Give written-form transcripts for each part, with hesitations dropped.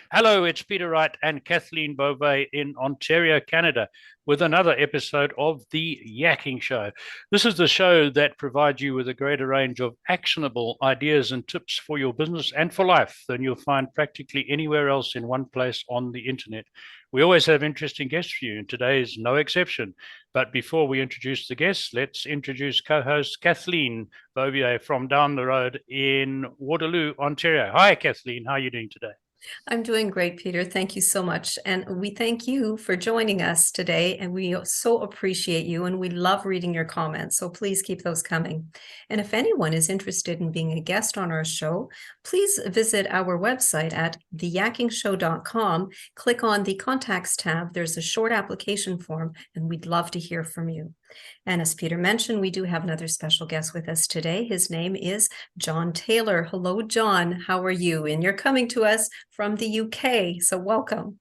Hello, it's Peter Wright and Kathleen Beauvais in Ontario, Canada, with another episode of the Yakking Show. This is the show that provides you with a greater range of actionable ideas and tips for your business and for life than you'll find practically anywhere else in one place on the internet. We always have interesting guests for you, and today is no exception. But before we introduce the guests, let's introduce co host Kathleen Beauvais from down the road in Waterloo, Ontario. Hi, Kathleen. How are you doing today? I'm doing great, Peter. Thank you so much. And we thank you for joining us today. And we so appreciate you and we love reading your comments. So please keep those coming. And if anyone is interested in being a guest on our show, please visit our website at theyakkingshow.com. Click on the contacts tab. There's a short application form, and we'd love to hear from you. And as Peter mentioned, we do have another special guest with us today. His name is John Taylor. Hello, John. How are you? And you're coming to us from the UK, so welcome.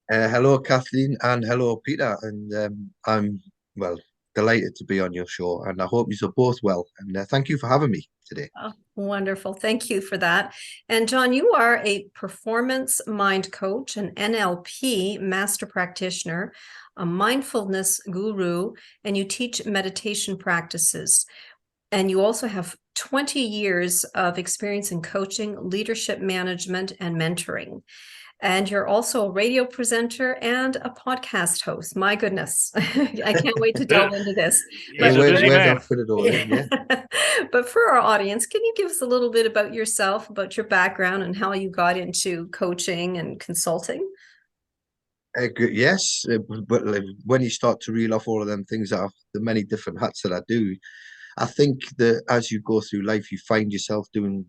Hello, Kathleen, and hello, Peter. And I'm, well, delighted to be on your show, and I hope you're both well. And thank you for having me today. Oh, wonderful. Thank you for that. And John, you are a performance mind coach, an NLP master practitioner, a mindfulness guru, and you teach meditation practices. And you also have 20 years of experience in coaching, leadership management, and mentoring. And you're also a radio presenter and a podcast host. My goodness, I can't wait to delve into this. He's a busy man. Put it all in, yeah. But for our audience, can you give us a little bit about yourself, about your background, and how you got into coaching and consulting? Yes, but when you start to reel off all of them things, the many different hats that I do, I think that as you go through life, you find yourself doing.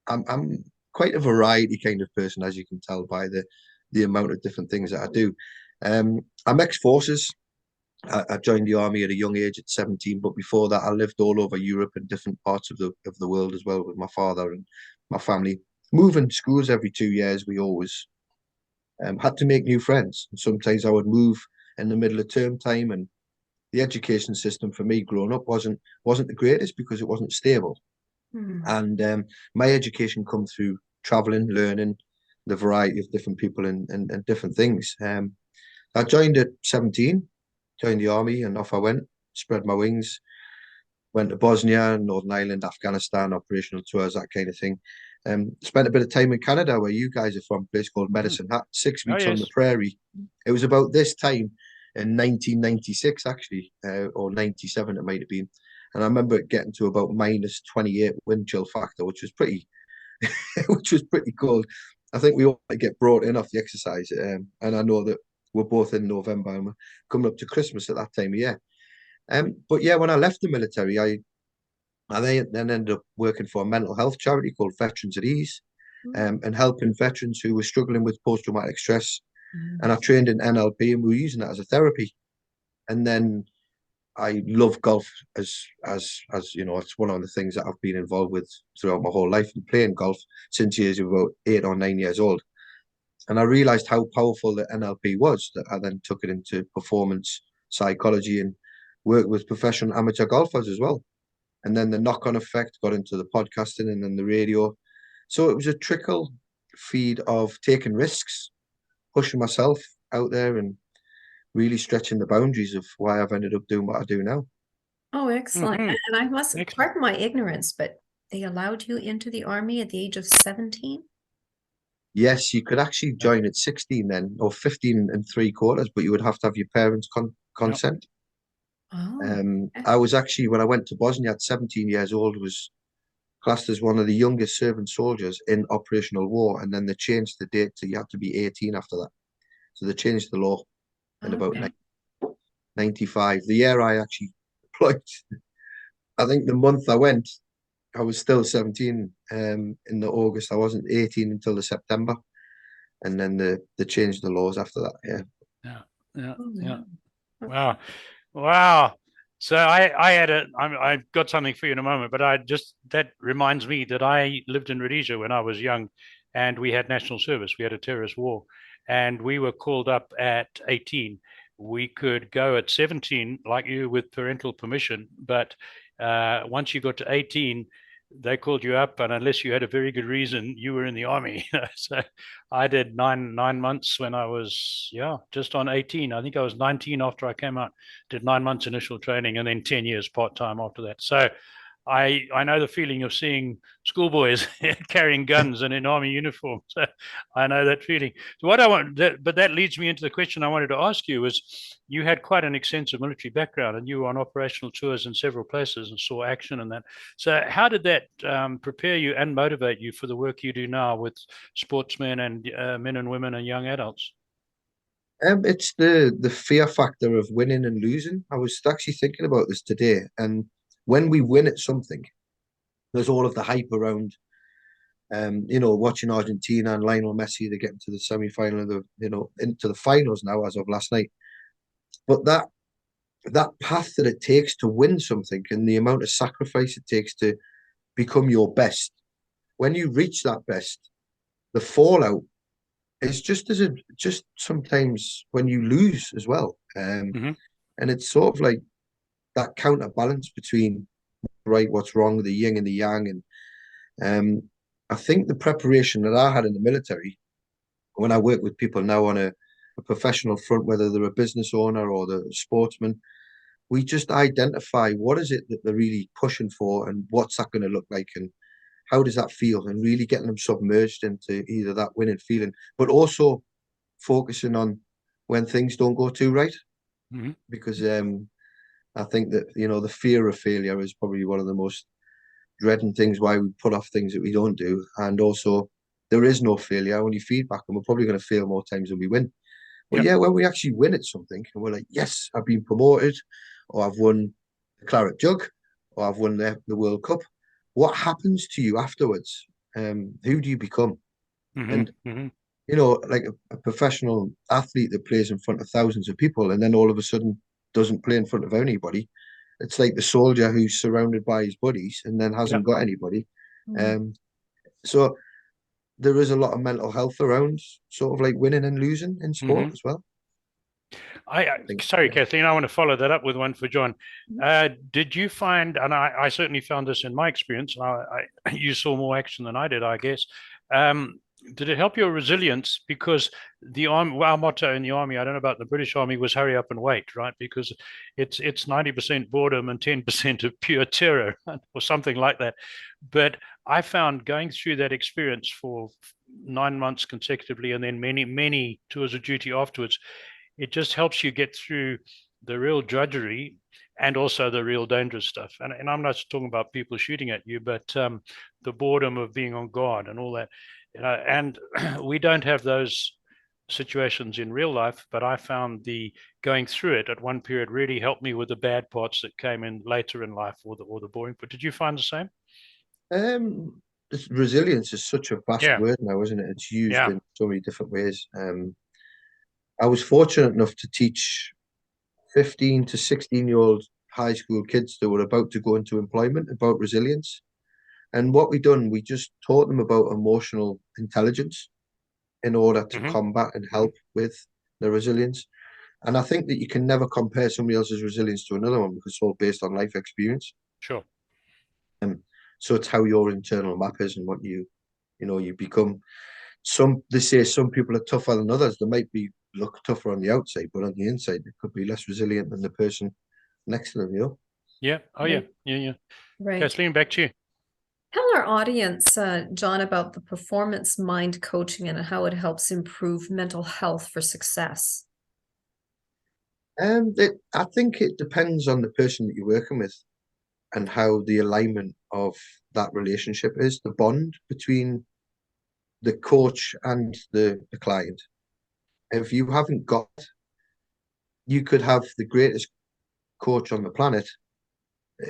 I'm quite a variety kind of person, as you can tell by the amount of different things that I do. I'm ex-forces. I joined the army at a young age at 17, but before that, I lived all over Europe and different parts of the world as well with my father and my family. Moving schools every 2 years, we always had to make new friends. And sometimes I would move in the middle of term time, and the education system for me growing up wasn't the greatest because it wasn't stable. And my education come through traveling, learning the variety of different people and different things. I joined at 17, joined the army, and off I went, spread my wings, went to Bosnia, Northern Ireland, Afghanistan, operational tours, that kind of thing. Spent a bit of time in Canada, where you guys are from, a place called Medicine Hat, 6 weeks on the prairie. It was about this time in 1996, actually, or 97, it might have been. And I remember it getting to about minus 28 wind chill factor, which was pretty, which was pretty cold. I think we all get brought in off the exercise, and I know that we're both in November and we're coming up to Christmas at that time of year. But yeah, when I left the military, I then ended up working for a mental health charity called Veterans at Ease, and helping veterans who were struggling with post-traumatic stress. And I trained in NLP, and we were using that as a therapy. And then I love golf as you know, it's one of the things that I've been involved with throughout my whole life and playing golf since years about 8 or 9 years old. And I realized how powerful the NLP was, that I then took it into performance psychology and worked with professional amateur golfers as well. And then the knock-on effect got into the podcasting and then the radio. So it was a trickle feed of taking risks, pushing myself out there and really stretching the boundaries of why I've ended up doing what I do now. Oh, excellent. And I must pardon my ignorance, but they allowed you into the army at the age of 17? Yes, you could actually join at 16 then, or 15 and three quarters, but you would have to have your parents' consent. I was actually, when I went to Bosnia at 17 years old, was classed as one of the youngest serving soldiers in operational war, and then they changed the date to you had to be 18 after that. So they changed the law in about 95. The year I actually deployed, I think the month I went, I was still 17 in the August. I wasn't 18 until the September. And then they changed the laws after that. Yeah. Wow. Wow. So I've got something for you in a moment, but that reminds me that I lived in Rhodesia when I was young, and we had national service. We had a terrorist war, and we were called up at 18. We could go at 17, like you, with parental permission, but once you got to 18, they called you up, and unless you had a very good reason, you were in the army. So I did nine months when I was just on 18. I think I was 19 after I came out. Did 9 months initial training, and then 10 years part time after that. So I know the feeling of seeing schoolboys carrying guns and in army uniform. So I know that feeling. So what I want, but that leads me into the question I wanted to ask you was, you had quite an extensive military background, and you were on operational tours in several places and saw action and that. So how did that prepare you and motivate you for the work you do now with sportsmen and men and women and young adults? It's the fear factor of winning and losing. I was actually thinking about this today, and when we win at something, there's all of the hype around. Watching Argentina and Lionel Messi, they get into the semi-final of into the finals now as of last night. But that path that it takes to win something and the amount of sacrifice it takes to become your best, when you reach that best, the fallout is just sometimes when you lose as well. Mm-hmm. And it's sort of like that counterbalance between what's wrong, the yin and the yang. And I think the preparation that I had in the military, when I work with people now on a professional front, whether they're a business owner or the sportsman, we just identify what is it that they're really pushing for and what's that going to look like and how does that feel, and really getting them submerged into either that winning feeling, but also focusing on when things don't go too right. Mm-hmm. Because I think that the fear of failure is probably one of the most dreading things why we put off things that we don't do. And also, there is no failure, only feedback, and we're probably going to fail more times than we win. But Yep. yeah, when we actually win at something and we're like, yes, I've been promoted, or I've won the Claret Jug, or I've won the World Cup, what happens to you afterwards? Who do you become? And, Mm-hmm. Mm-hmm. like a professional athlete that plays in front of thousands of people and then all of a sudden doesn't play in front of anybody. It's like the soldier who's surrounded by his buddies and then hasn't Yep. got anybody. Mm. Um, so there is a lot of mental health around sort of like winning and losing in sport Mm-hmm. as well. I I think, sorry, yeah. Kathleen, I want to follow that up with one for John. Did you find, and I certainly found this in my experience, you saw more action than I did, I guess. Did it help your resilience? Because the army, our motto in the army, I don't know about the British Army, was hurry up and wait, right? Because it's 90% boredom and 10% of pure terror, or something like that. But I found going through that experience for 9 months consecutively, and then many tours of duty afterwards, it just helps you get through the real drudgery and also the real dangerous stuff. And I'm not talking about people shooting at you, but the boredom of being on guard and all that. And we don't have those situations in real life, but I found the going through it at one period really helped me with the bad parts that came in later in life, or the boring. But did you find the same? Resilience is such a vast Yeah, word now, isn't it? It's used yeah. in so many different ways. I was fortunate enough to teach 15 to 16-year-old high school kids that were about to go into employment about resilience. And what we done, we just taught them about emotional intelligence in order to Mm-hmm. combat and Mm-hmm. help with their resilience. And I think that you can never compare somebody else's resilience to another one because it's all based on life experience. Sure. So it's how your internal map is and what you become. They say some people are tougher than others. They might be look tougher on the outside, but on the inside, they could be less resilient than the person next to them. Yeah. Oh, yeah. Right, Yeah. Yeah. right. Kathleen, back to you. Tell our audience, John, about the performance mind coaching and how it helps improve mental health for success. I think it depends on the person that you're working with and how the alignment of that relationship is, the bond between the coach and the client. If you haven't got, you could have the greatest coach on the planet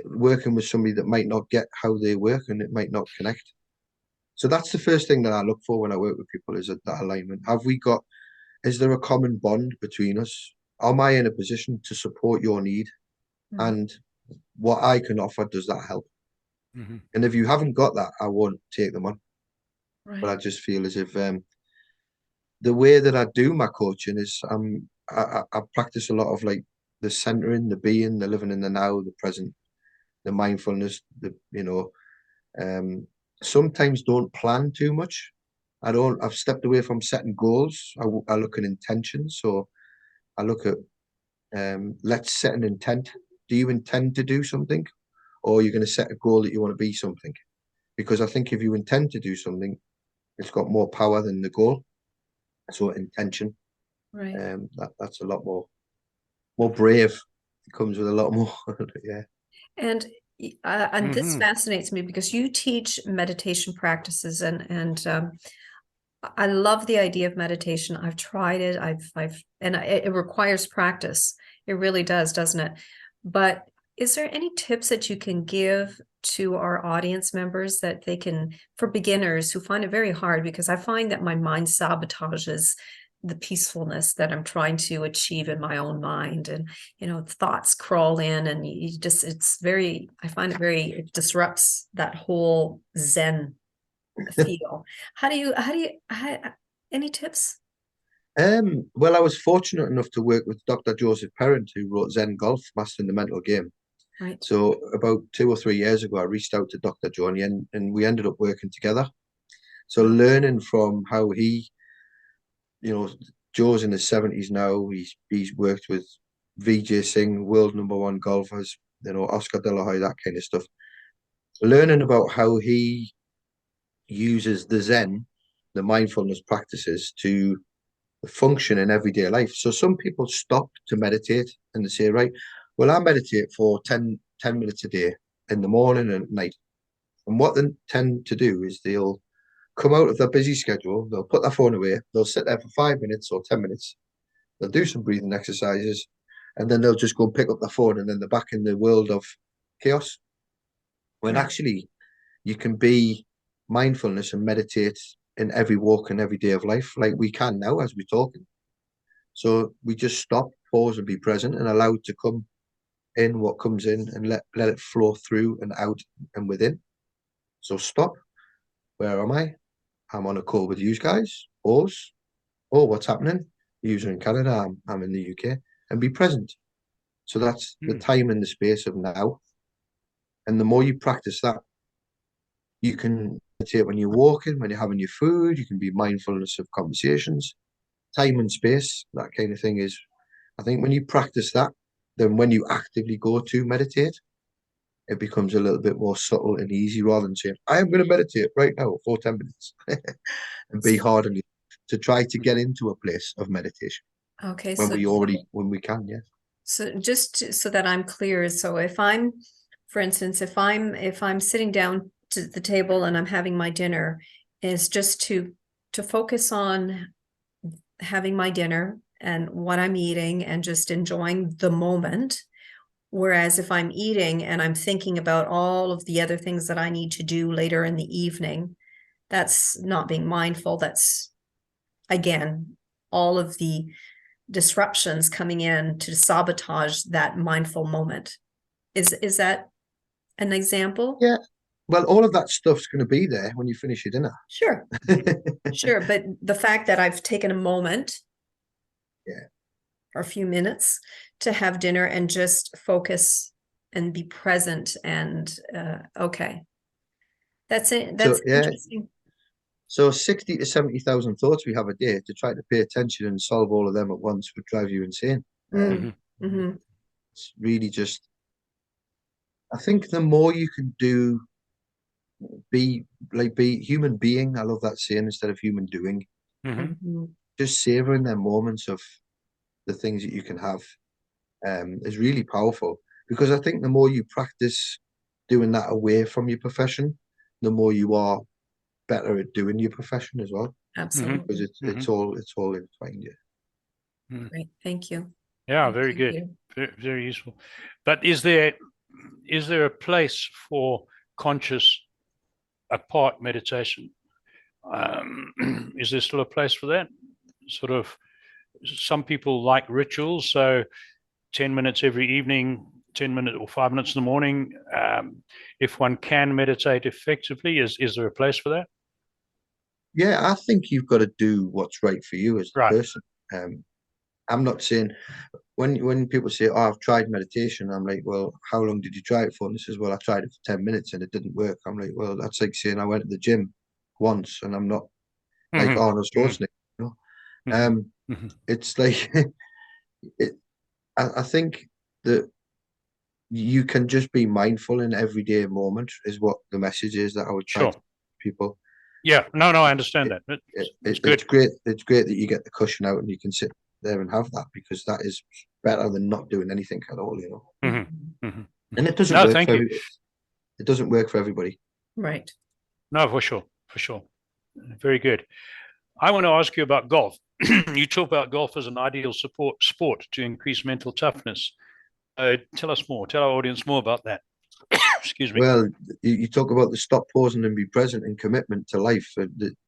working with somebody that might not get how they work and it might not connect. So that's the first thing that I look for when I work with people is that alignment. Is there a common bond between us? Am I in a position to support your need? Mhm. And what I can offer, does that help? Mm-hmm. And if you haven't got that, I won't take them on. But I Right. just feel as if the way that I do my coaching is I practice a lot of like the centering, the being, the living in the now, the present, the mindfulness, the Sometimes don't plan too much. I've stepped away from setting goals. I look at intentions. So I look at, let's set an intent. Do you intend to do something? Or are you going to set a goal that you want to be something? Because I think if you intend to do something, it's got more power than the goal. So intention, Right. That's a lot more brave. It comes with a lot more. Yeah. And this Mhm. fascinates me because you teach meditation practices, and I love the idea of meditation. I've tried it. It requires practice. It really does, doesn't it? But is there any tips that you can give to our audience members that they can, for beginners who find it very hard? Because I find that my mind sabotages the peacefulness that I'm trying to achieve in my own mind, and thoughts crawl in, and I find it disrupts that whole Zen feel. Any tips? Well, I was fortunate enough to work with Dr. Joseph Perrint, who wrote Zen Golf, Mastering the Mental Game. Right. So about 2 or 3 years ago, I reached out to Dr. Johnny, and we ended up working together. So learning from how he, Joe's in his 70s now. He's worked with VJ Singh, world #1 golfers, Oscar De La Hoya, that kind of stuff. Learning about how he uses the Zen, the mindfulness practices, to function in everyday life. So some people stop to meditate and they say, right, well, I meditate for 10 minutes a day in the morning and at night. And what they tend to do is they'll come out of their busy schedule, they'll put their phone away, they'll sit there for 5 minutes or 10 minutes, they'll do some breathing exercises, and then they'll just go and pick up their phone, and then they're back in the world of chaos. When Right. actually you can be mindfulness and meditate in every walk and every day of life, like we can now as we're talking. So we just stop, pause, and be present, and allow it to come in what comes in, and let it flow through and out and within. So stop. Where am I? I'm on a call with you guys. Pause. Oh, what's happening? You're in Canada. I'm in the UK. And be present. So that's the time and the space of now. And the more you practice that, you can meditate when you're walking, when you're having your food. You can be mindfulness of conversations, time and space. That kind of thing is, I think, when you practice that, then when you actively go to meditate, it becomes a little bit more subtle and easy, rather than saying, I am going to meditate right now for 10 minutes and be hard on you to try to get into a place of meditation Okay. when we can. Yeah. So so that I'm clear, so for instance, if I'm sitting down to the table and I'm having my dinner, is just to focus on having my dinner and what I'm eating and just enjoying the moment. Whereas if I'm eating and I'm thinking about all of the other things that I need to do later in the evening, that's not being mindful. That's, again, all of the disruptions coming in to sabotage that mindful moment. Is that an example? Yeah. Well, all of that stuff's going to be there when you finish your dinner. Sure. Sure. But the fact that I've taken a moment, Yeah, or a few minutes, to have dinner and just focus and be present, and okay. That's it. so That's yeah, interesting. so 60 to 70,000 thoughts we have a day. To try to pay attention and solve all of them at once would drive you insane. Mm-hmm. It's really just, I think the more you can do, be human being. I love that saying, instead of human doing. Mm-hmm. Just savoring their moments of the things that you can have is really powerful, because I think the more you practice doing that away from your profession, the more you are better at doing your profession as well, because Absolutely. it's all intertwined. Yeah. Great. Thank you. Yeah, Thank very you, good. Peter. Very, very useful. But is there a place for conscious apart meditation? Is there still a place for that? Sort of, some people like rituals, so 10 minutes every evening, 10 minutes or 5 minutes in the morning. If one can meditate effectively, is there a place for that? Yeah, I think you've got to do what's right for you as a Right. person. I'm not saying when people say, "Oh, I've tried meditation," I'm like, "Well, how long did you try it for?" And they says, "Well, I tried it for 10 minutes and it didn't work." I'm like, "Well, that's like saying I went to the gym once and I'm not like Arnold Schwarzenegger." You know? It's like I think that you can just be mindful in everyday moment is what the message is that I would try to Sure. tell people. Yeah. No, I understand It, that. it, It's it's good. great. It's great that you get the cushion out and you can sit there and have that, because that is better than not doing anything at all, you know. And it doesn't No, work thank for you. it doesn't work for everybody. Right. No, for sure. Very good. I want to ask you about golf. You talk about golf as an ideal sport to increase mental toughness. Tell us more. Tell our audience more about that. Excuse me. Well, you talk about the stop, pausing, and be present and commitment to life.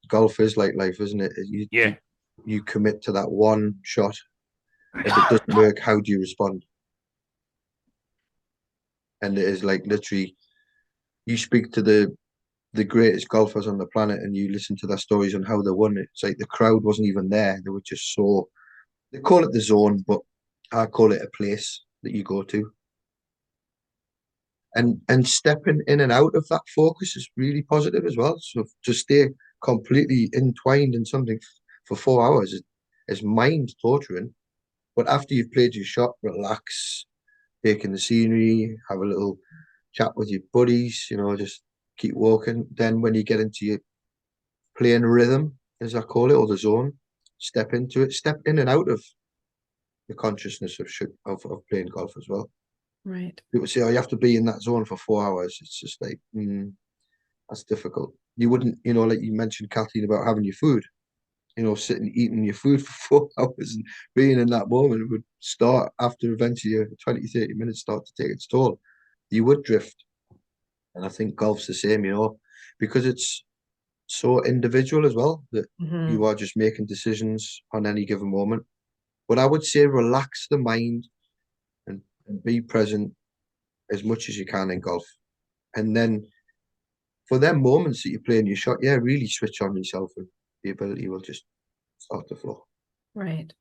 Golf is like life, isn't it? Yeah. You commit to that one shot. If it doesn't work, how do you respond? And it is like literally, you speak to the greatest golfers on the planet, and you listen to their stories on how they won. It's like the crowd wasn't even there; they were just so. They call it the zone, but I call it a place that you go to. And stepping in and out of that focus is really positive as well. So to stay completely entwined in something for 4 hours is mind torturing. But after you've played your shot, relax, take in the scenery, have a little chat with your buddies, you know, just keep walking. Then when you get into your playing rhythm, as I call it, or the zone, step into it, step in and out of the consciousness of playing golf as well. Right. People say, "Oh, you have to be in that zone for 4 hours." It's just like, that's difficult. You wouldn't, you know, like you mentioned, Kathleen, about having your food, you know, sitting eating your food for 4 hours and being in that moment would start after eventually 20, 30 minutes start to take its toll. You would drift. And I think golf's the same, you know, because it's so individual as well that you are just making decisions on any given moment. But I would say relax the mind and be present as much as you can in golf. And then for them moments that you're playing your shot, yeah, really switch on yourself and the ability will just start to flow. Right.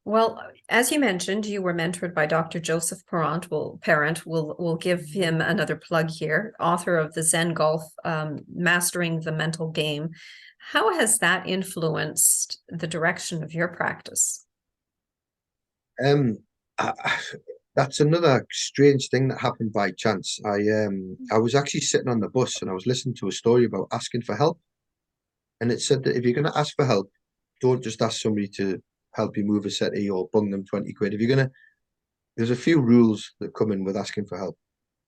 Well, as you mentioned, you were mentored by Dr. Joseph Parent. We'll give him another plug here, author of the Zen Golf, Mastering the Mental Game. How has that influenced the direction of your practice? Um, I, that's another strange thing that happened by chance. I was actually sitting on the bus and I was listening to a story about asking for help, and it said that if you're going to ask for help, don't just ask somebody to help you move a settee or bung them 20 quid. If you're going to, there's a few rules that come in with asking for help.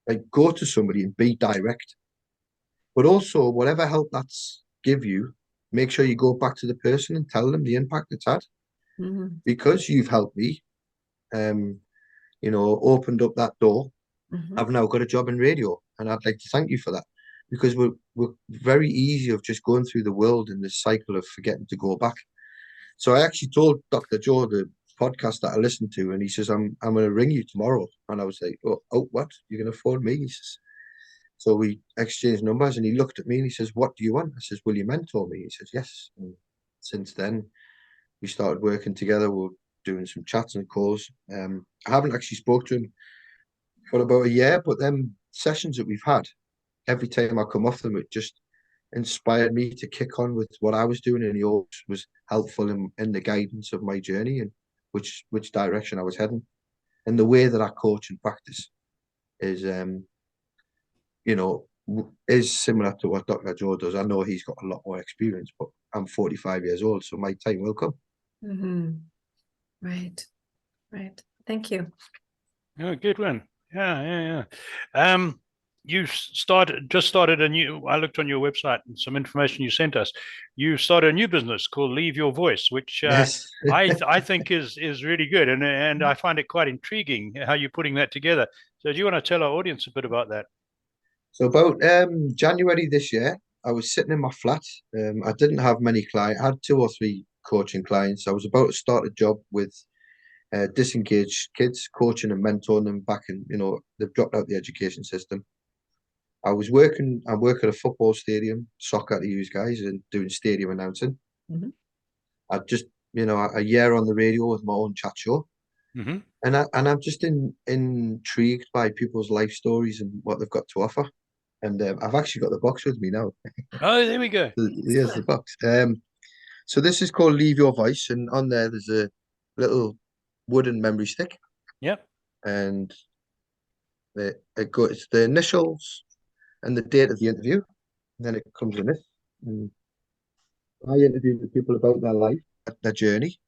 Like, go to somebody and be direct, but also whatever help that's give you, make sure you go back to the person and tell them the impact it's had, because you've helped me. You know, opened up that door. I've now got a job in radio, and I'd like to thank you for that, because we're very easy of just going through the world in this cycle of forgetting to go back. So I actually told Dr. Joe the podcast that I listened to, and he says, I'm going to ring you tomorrow. And I was like, oh, what? You're going to phone me? He says, so we exchanged numbers, and he looked at me and he says, what do you want? I says, will you mentor me? He says, yes. And since then, we started working together. We're doing some chats and calls. I haven't actually spoke to him for about a year, but them sessions that we've had, every time I come off them, it just inspired me to kick on with what I was doing, and he always was helpful in the guidance of my journey and which direction I was heading. And the way that I coach and practice is, you know, is similar to what Dr. Joe does. I know he's got a lot more experience, but I'm 45 years old, so my time will come. Right. Thank you. Oh, good one. Yeah. You just started a new. I looked on your website and some information you sent us. You started a new business called Leave Your Voice, which Yes. I think is really good, and I find it quite intriguing how you're putting that together. So, do you want to tell our audience a bit about that? So about January this year, I was sitting in my flat. I didn't have many clients. I had 2 or 3 coaching clients. I was about to start a job with disengaged kids, coaching and mentoring them back in, you know, they've dropped out the education system. I work at a football stadium, soccer to use guys, and doing stadium announcing. I just, you know, a year on the radio with my own chat show. I'm just intrigued by people's life stories and what they've got to offer. And I've actually got the box with me now. Oh, there we go. Here's the box. So this is called Leave Your Voice, and on there's a little wooden memory stick, Yep. and it's the initials and the date of the interview. And then it comes in this. And I interview the people about their life, their journey,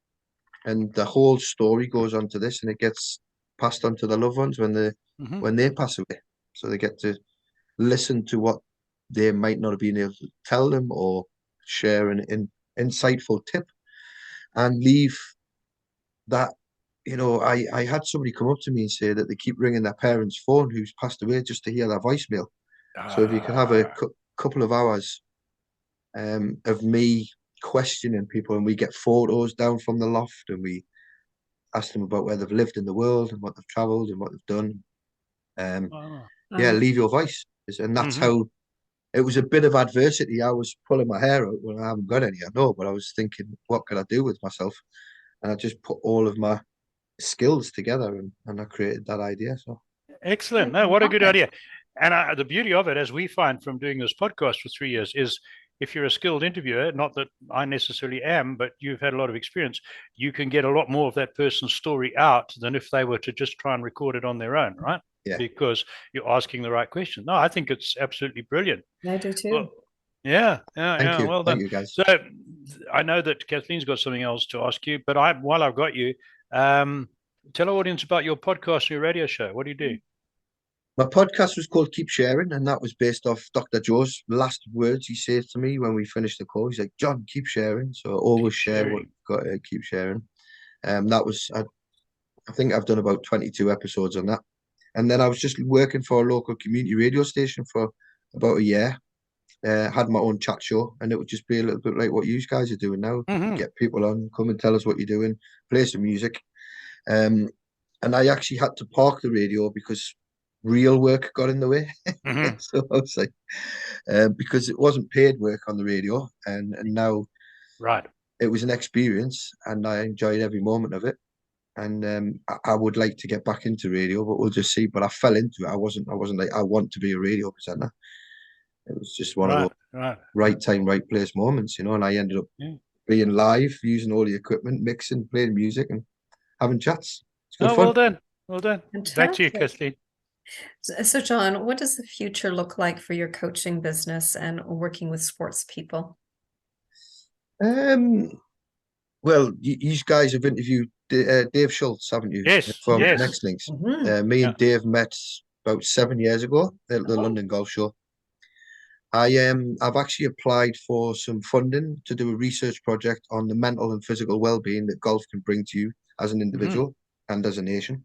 and the whole story goes on to this, and it gets passed on to the loved ones Hmm. when they pass away. So they get to listen to what they might not have been able to tell them or share an insightful tip and leave that. I had somebody come up to me and say that they keep ringing their parents' phone who's passed away just to hear their voicemail. So if you could have a couple of hours of me questioning people, and we get photos down from the loft, and we ask them about where they've lived in the world and what they've traveled and what they've done. Um, Oh. yeah, leave your voice, and that's Hmm. how. It was a bit of adversity. I was pulling my hair out when I haven't got any, I know, but I was thinking, what could I do with myself? And I just put all of my skills together, and I created that idea. So Excellent. No, what a good idea. And the beauty of it, as we find from doing this podcast for 3 years, is if you're a skilled interviewer, not that I necessarily am, but you've had a lot of experience, you can get a lot more of that person's story out than if they were to just try and record it on their own, right? yeah, Because you're asking the right question. No, I think it's absolutely brilliant. I do too. Well, yeah, yeah, thank yeah. you, Well thank done. you, guys. So I know that Kathleen's got something else to ask you, but while I've got you, um, tell our audience about your podcast, your radio show. What do you do? My podcast was called Keep Sharing, and that was based off Dr. Joe's last words he said to me when we finished the call. He's like, John, keep sharing. So I always Keep share what sharing. you've got to keep sharing. That was, I think I've done about 22 episodes on that. And then I was just working for a local community radio station for about a year. Had my own chat show, and it would just be a little bit like what you guys are doing now. Hmm. Get people on, come and tell us what you're doing, play some music. Um, and I actually had to park the radio because real work got in the way. Hmm. So I was like, because it wasn't paid work on the radio, and now Right. it was an experience, and I enjoyed every moment of it. And I would like to get back into radio, but we'll just see. But I fell into it. I wasn't like I want to be a radio presenter. It was just one of those Right. Right. right time, right place moments, And I ended up Yeah. being live, using all the equipment, mixing, playing music, and having chats. It's good Oh, well fun. done. Well done. Back to you, Fantastic. Kathleen. So, John, what does the future look like for your coaching business and working with sports people? Um, well, you guys have interviewed Dave Schultz, haven't you, Yes. from Yes. Next Links? Mhm. Me Yeah. and Dave met about 7 years ago at the Oh, London Golf Show. I've actually applied for some funding to do a research project on the mental and physical well-being that golf can bring to you as an Hmm. individual and as a nation.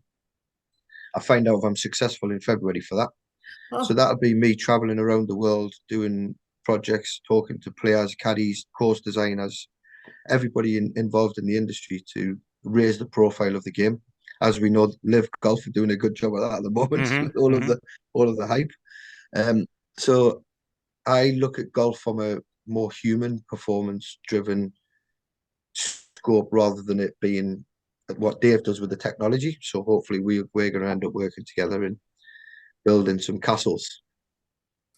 I find out if I'm successful in February for that. So oh, that'll be me traveling around the world doing projects, talking to players, caddies, course designers, everybody involved in the industry to raise the profile of the game. As we know, Live Golf are doing a good job of that at the moment Hmm. with Hmm. all of the hype. So I look at golf from a more human, performance-driven scope rather than it being what Dave does with the technology. So hopefully we're going to end up working together and building some castles.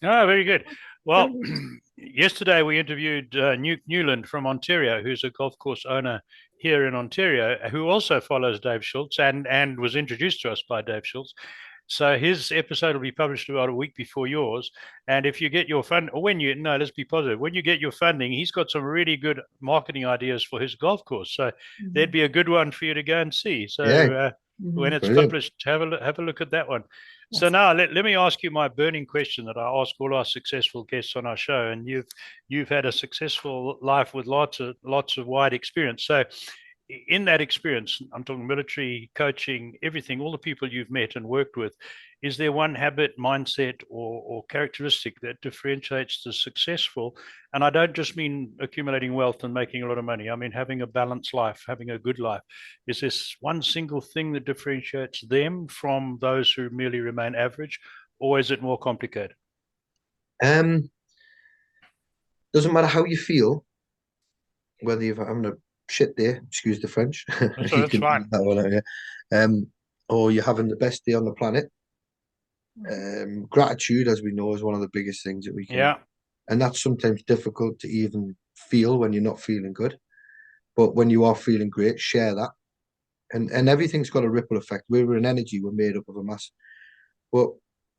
Oh, very good. Well, brilliant. yesterday we interviewed Newland from Ontario, who's a golf course owner here in Ontario, who also follows Dave Schultz and was introduced to us by Dave Schultz. So his episode will be published about a week before yours. And if you get your fund, or when you, no, let's be positive, when you get your funding, he's got some really good marketing ideas for his golf course. So there'd Mhm. be a good one for you to go and see. Yeah, So when Mhm. it's brilliant. published, have a look at that one. So Yes. now let me ask you my burning question that I ask all our successful guests on our show. And you've had a successful life with lots of wide experience. So in that experience, I'm talking military, coaching, everything, all the people you've met and worked with, is there one habit, mindset, or characteristic that differentiates the successful? And I don't just mean accumulating wealth and making a lot of money. I mean having a balanced life, having a good life. Is this one single thing that differentiates them from those who merely remain average, or is it more complicated? Um, doesn't matter how you feel, whether you're having a shit day, excuse the French, So you that's can fine. use that one out, yeah. or you're having the best day on the planet. Gratitude, as we know, is one of the biggest things that we can. Yeah. And that's sometimes difficult to even feel when you're not feeling good. But when you are feeling great, share that. And everything's got a ripple effect. We're an energy, we're made up of a mass. But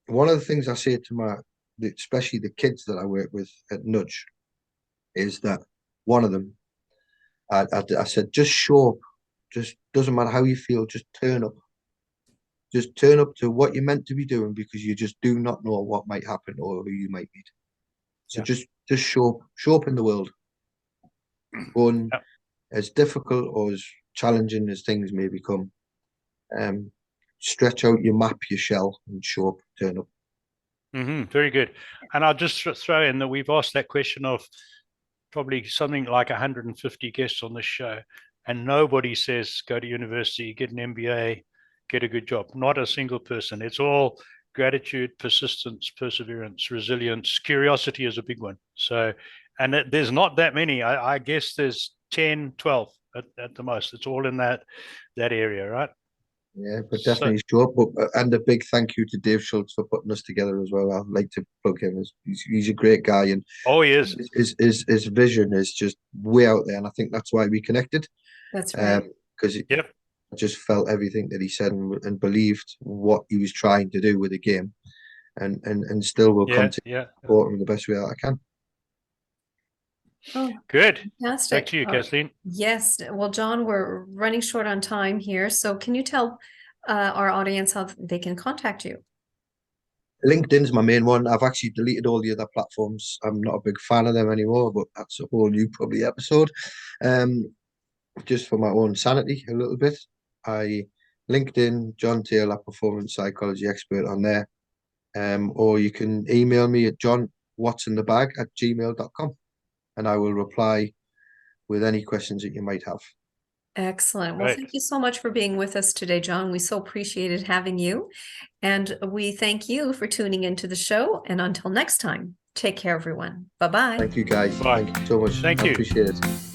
one of the things I say to especially the kids that I work with at Nudge, is that one of them, I said, just show up. Just doesn't matter how you feel, just turn up. Just turn up to what you're meant to be doing, because you just do not know what might happen or who you might meet. So just show up in the world. And as difficult or as challenging as things may become, stretch out your map, your shell, and show up, turn up. Very good. And I'll just throw in that we've asked that question of probably something like 150 guests on this show, and nobody says go to university, get an MBA, get a good job. Not a single person. It's all gratitude, persistence, perseverance, resilience. Curiosity is a big one. So, and there's not that many. I guess there's 10, 12 at the most. It's all in that area, right? Yeah, but definitely show up. And a big thank you to Dave Schultz for putting us together as well. I'd like to plug him. He's a great guy, and he is. His vision is just way out there, and I think that's why we connected. That's right. Because I just felt everything that he said and believed what he was trying to do with the game, and still will continue to support him in the best way that I can. Oh, good. Fantastic. Back to you, Kathleen. Yes. Well, John, we're running short on time here. So can you tell our audience how they can contact you? LinkedIn's my main one. I've actually deleted all the other platforms. I'm not a big fan of them anymore, but that's a whole new probably episode. Just for my own sanity a little bit. LinkedIn, John Taylor, performance psychology expert on there. Or you can email me at johnwhatsinthebag@gmail.com, and I will reply with any questions that you might have. Excellent. Well, thank you so much for being with us today, John. We so appreciated having you. And we thank you for tuning into the show. And until next time, take care, everyone. Bye-bye. Thank you, guys. Bye. Thank you so much. Thank you. I appreciate it.